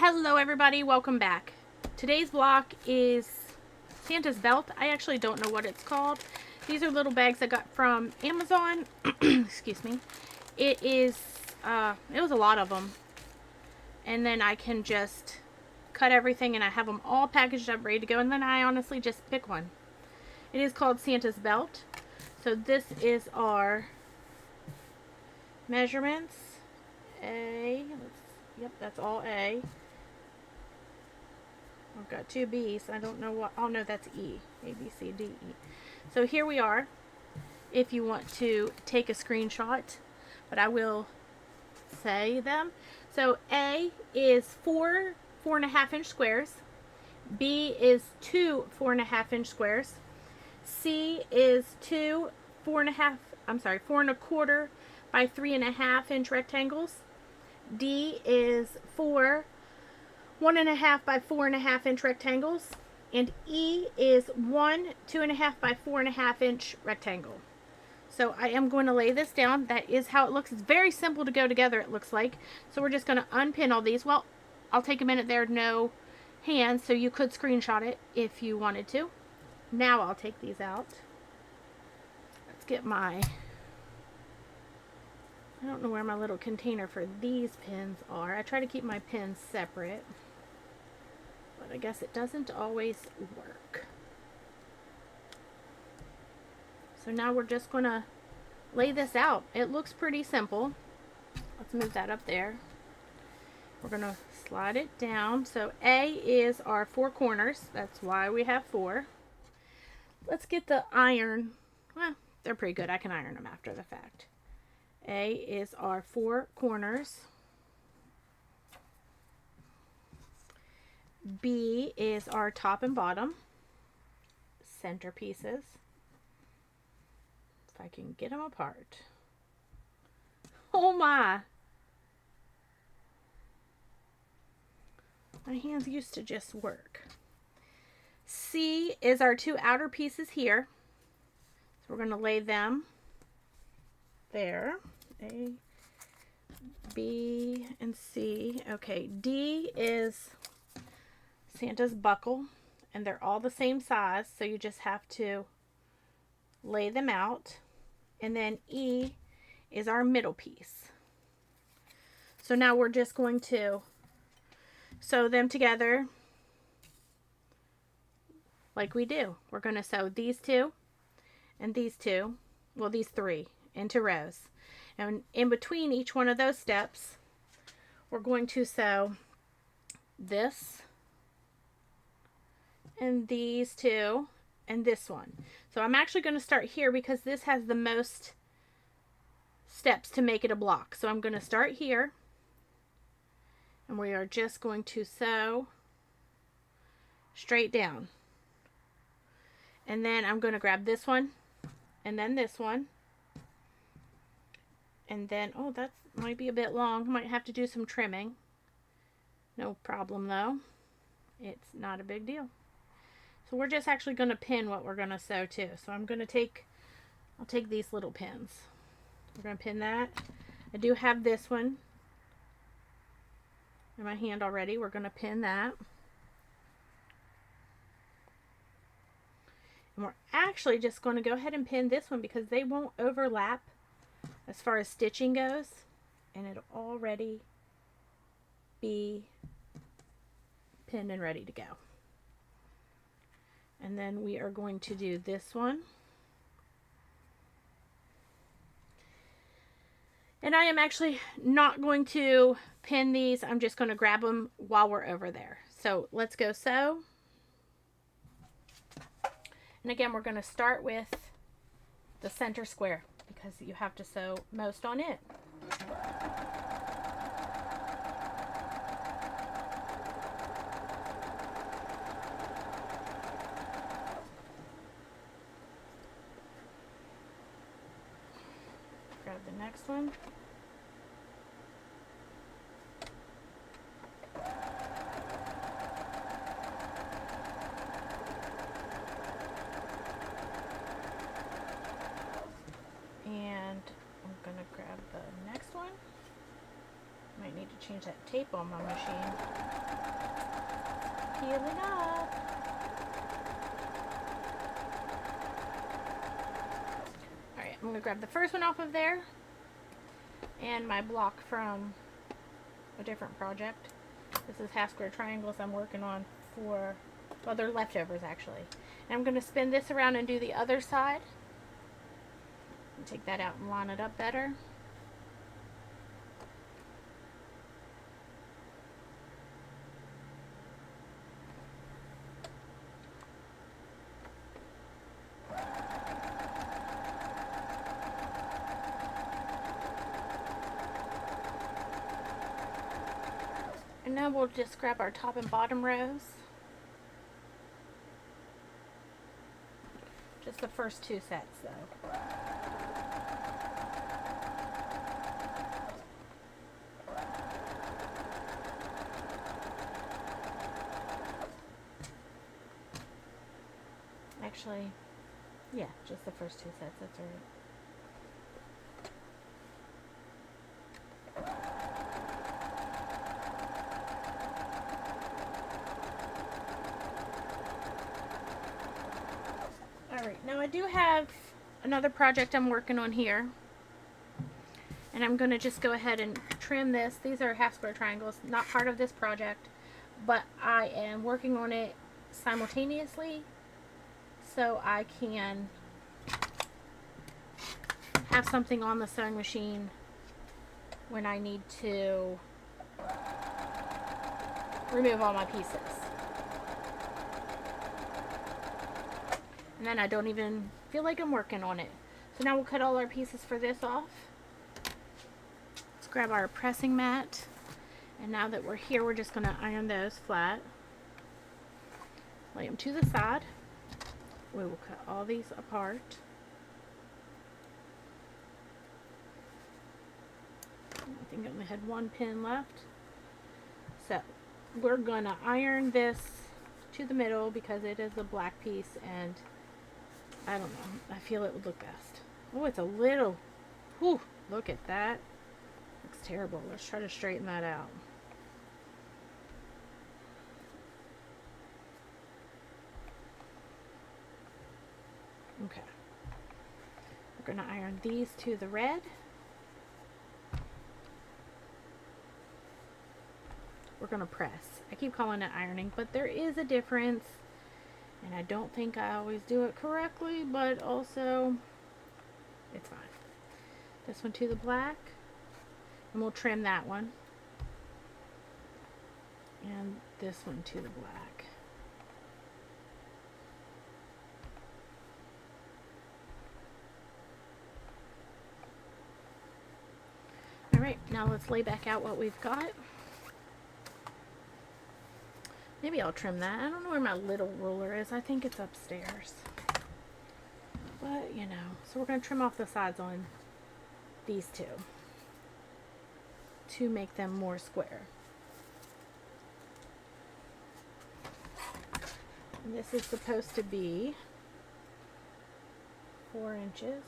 Hello everybody, welcome back. Today's block is Santa's belt. I actually don't know what it's called. These are little bags I got from Amazon. Excuse me. It was a lot of them. And then I can just cut everything and I have them all packaged up, ready to go. And then I honestly just pick one. It is called Santa's belt. So this is our measurements. Yep, that's all A. I've got two B's. I don't know what. Oh no, that's E. A, B, C, D, E. So here we are. If you want to take a screenshot, but I will say them. So A is 4.5 inch squares. B is 2 4.5 inch squares. C is 4.25 by 3.5 inch rectangles. D is 1.5 by 4.5 inch rectangles, and E is 2.5 by 4.5 inch rectangle. So I am going to lay this down. That is how it looks. It's very simple to go together, it looks like. So we're just going to unpin all these. Well, I'll take a minute there, no hands, so you could screenshot it if you wanted to. Now I'll take these out. Let's get I don't know where my little container for these pins are. I try to keep my pins separate, but I guess it doesn't always work. So now we're just going to lay this out. It looks pretty simple. Let's move that up there. We're going to slide it down. So A is our 4 corners. That's why we have 4. Let's get the iron. Well, they're pretty good. I can iron them after the fact. A is our 4 corners. B is our top and bottom center pieces. If I can get them apart. Oh my! My hands used to just work. C is our 2 outer pieces here. So we're going to lay them there. A, B, and C. Okay, D is Santa's buckle, and they're all the same size, so you just have to lay them out. And then E is our middle piece. So now we're just going to sew them together like we do. We're going to sew these 2 and these 2, well, these 3 into rows. And in between each one of those steps, we're going to sew this and these 2 and this one. So I'm actually going to start here because this has the most steps to make it a block. So I'm going to start here, and we are just going to sew straight down. And then I'm going to grab this one and then this one. And then, oh, that might be a bit long. Might have to do some trimming. No problem though. It's not a big deal. So we're just actually going to pin what we're going to sew too. So I'll take these little pins. We're going to pin that. I do have this one in my hand already. We're going to pin that. And we're actually just going to go ahead and pin this one because they won't overlap as far as stitching goes, and it'll already be pinned and ready to go. And then we are going to do this one. And I am actually not going to pin these. I'm just going to grab them while we're over there. So let's go sew. And again, we're going to start with the center square because you have to sew most on it. Grab the next one. And I'm going to grab the next one. Might need to change that tape on my machine. Peeling up. Alright, I'm going to grab the first one off of there. And my block from a different project. This is half square triangles I'm working on for, well, they're leftovers actually. And I'm going to spin this around and do the other side. And take that out and line it up better. And now we'll just grab our top and bottom rows. Just the first two sets though. Actually, yeah, just the first two sets, that's right. Now I do have another project I'm working on here, and I'm going to just go ahead and trim this. These are half square triangles, not part of this project, but I am working on it simultaneously so I can have something on the sewing machine when I need to remove all my pieces. And then I don't even feel like I'm working on it. So now we'll cut all our pieces for this off. Let's grab our pressing mat. And now that we're here, we're just going to iron those flat. Lay them to the side. We will cut all these apart. I think I only had one pin left. So we're going to iron this to the middle because it is a black piece, and I don't know, I feel it would look best. Oh, it's a little, whew, look at that. Looks terrible. Let's try to straighten that out. Okay. We're going to iron these to the red. We're going to press. I keep calling it ironing, but there is a difference. And I don't think I always do it correctly, but also it's fine. This one to the black, and we'll trim that one. And this one to the black. Alright, now let's lay back out what we've got. Maybe I'll trim that. I don't know where my little ruler is. I think it's upstairs. But, you know. So we're going to trim off the sides on these two to make them more square. And this is supposed to be 4 inches.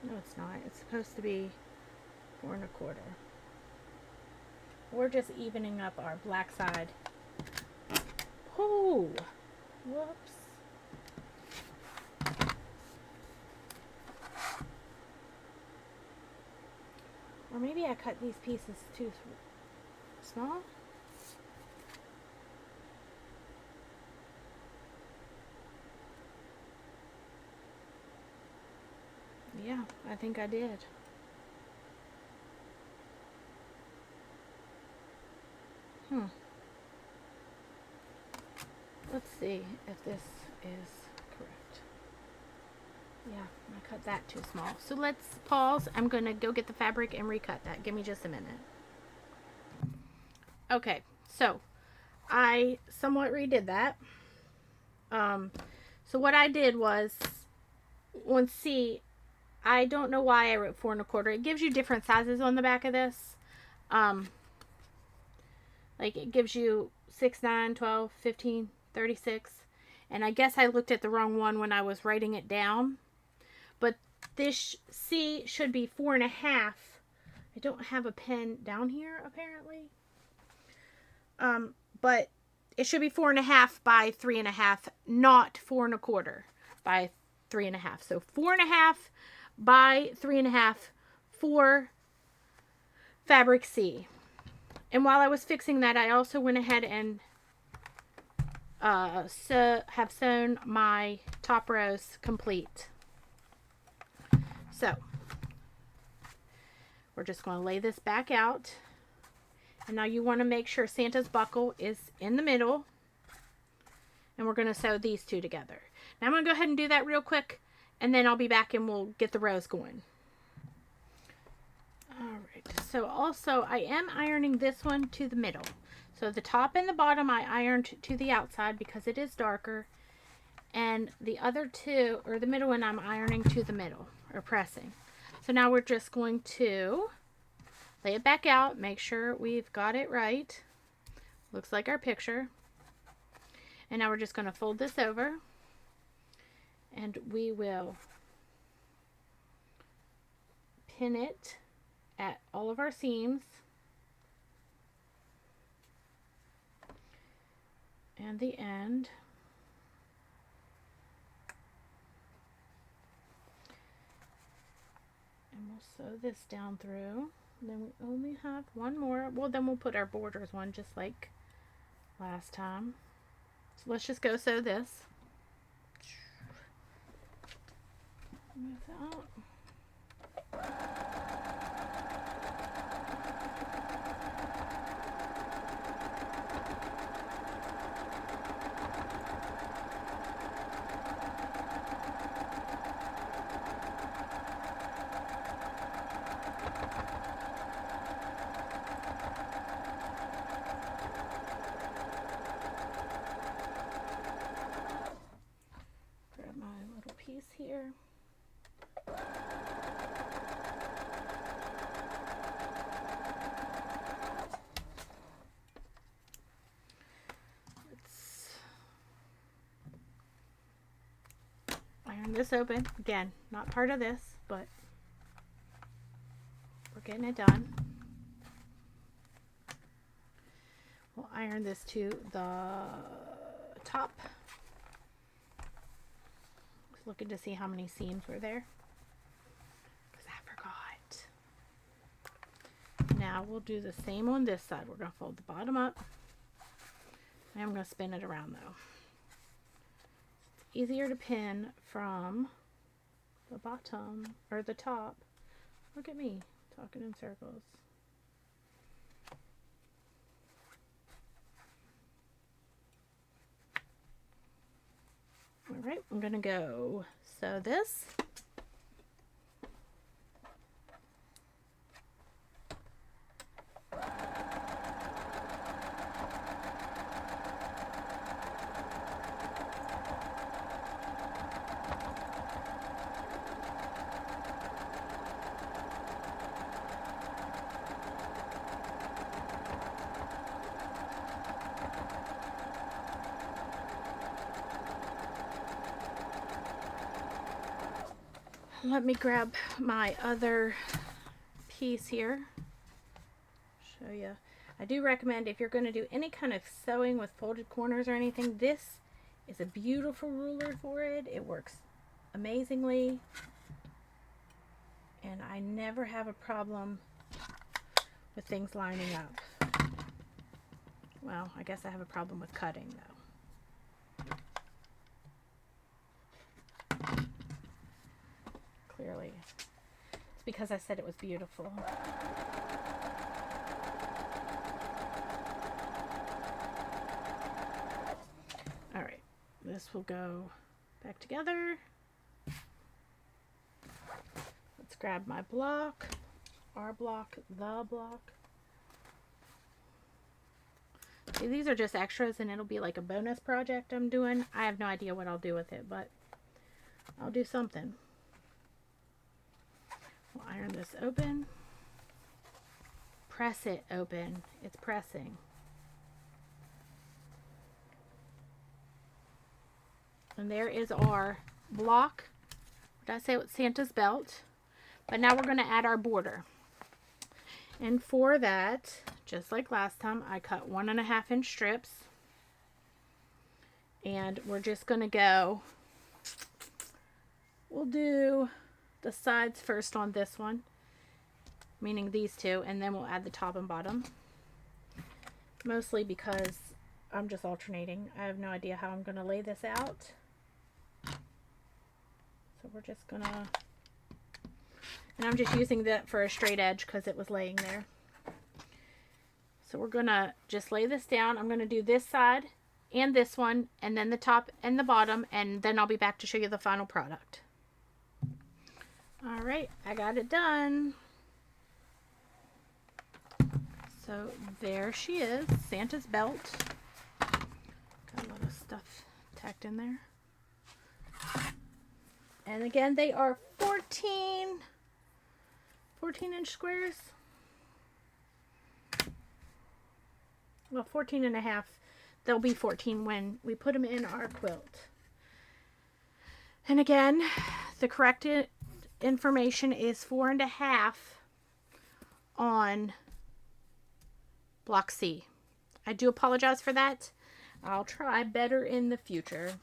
No, it's not. It's supposed to be 4 1/4. We're just evening up our black side. Oh, whoops. Or maybe I cut these pieces too small. Yeah, I think I did. Let's see if this is correct. Yeah, I cut that too small. So let's pause. I'm going to go get the fabric and recut that. Give me just a minute. Okay, so I somewhat redid that. So what I did was, on C, I don't know why I wrote 4 1/4. It gives you different sizes on the back of this. Like it gives you 6, 9, 12, 15, 36. And I guess I looked at the wrong one when I was writing it down. But this C should be 4.5. I don't have a pen down here apparently. But it should be 4.5 by 3.5, not 4.25 by 3.5. So 4.5 by 3.5 for fabric C. And while I was fixing that, I also went ahead and have sewn my top rows complete. So we're just going to lay this back out. And now you want to make sure Santa's buckle is in the middle. And we're going to sew these two together. Now I'm going to go ahead and do that real quick. And then I'll be back and we'll get the rows going. Alright, so also I am ironing this one to the middle. So the top and the bottom I ironed to the outside because it is darker. And the other two, or the middle one, I'm ironing to the middle, or pressing. So now we're just going to lay it back out, make sure we've got it right. Looks like our picture. And now we're just going to fold this over. And we will pin it at all of our seams. And the end. And we'll sew this down through. And then we only have one more. Well, then we'll put our borders one just like last time. So let's just go sew this. Move that. Grab my little piece here. Iron this open. Again, not part of this, but we're getting it done. We'll iron this to the top. Just looking to see how many seams were there, because I forgot. Now we'll do the same on this side. We're going to fold the bottom up. And I'm going to spin it around though. Easier to pin from the bottom or the top. Look at me talking in circles. All right, I'm gonna go sew this. Let me grab my other piece here. Show you. I do recommend if you're going to do any kind of sewing with folded corners or anything, this is a beautiful ruler for it. It works amazingly. And I never have a problem with things lining up. Well, I guess I have a problem with cutting though. Clearly. It's because I said it was beautiful. Alright, this will go back together. Let's grab my block, our block, the block. See, these are just extras and it'll be like a bonus project I'm doing. I have no idea what I'll do with it, but I'll do something. We'll iron this open. Press it open. It's pressing. And there is our block. Did I say it was Santa's belt? But now we're going to add our border. And for that, just like last time, I cut 1.5 inch strips. And we're just going to go, we'll do the sides first on this one, meaning these two, and then we'll add the top and bottom. Mostly because I'm just alternating. I have no idea how I'm going to lay this out. So we're just going to, and I'm just using that for a straight edge because it was laying there. So we're going to just lay this down. I'm going to do this side and this one, and then the top and the bottom, and then I'll be back to show you the final product. All right, I got it done. So there she is, Santa's belt. Got a lot of stuff tacked in there. And again, they are 14 inch squares. Well, 14 and a half. They'll be 14 when we put them in our quilt. And again, the correct information is 4.5 on block C. I do apologize for that. I'll try better in the future.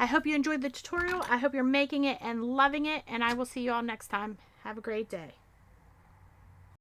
I hope you enjoyed the tutorial. I hope you're making it and loving it, and I will see you all next time. Have a great day.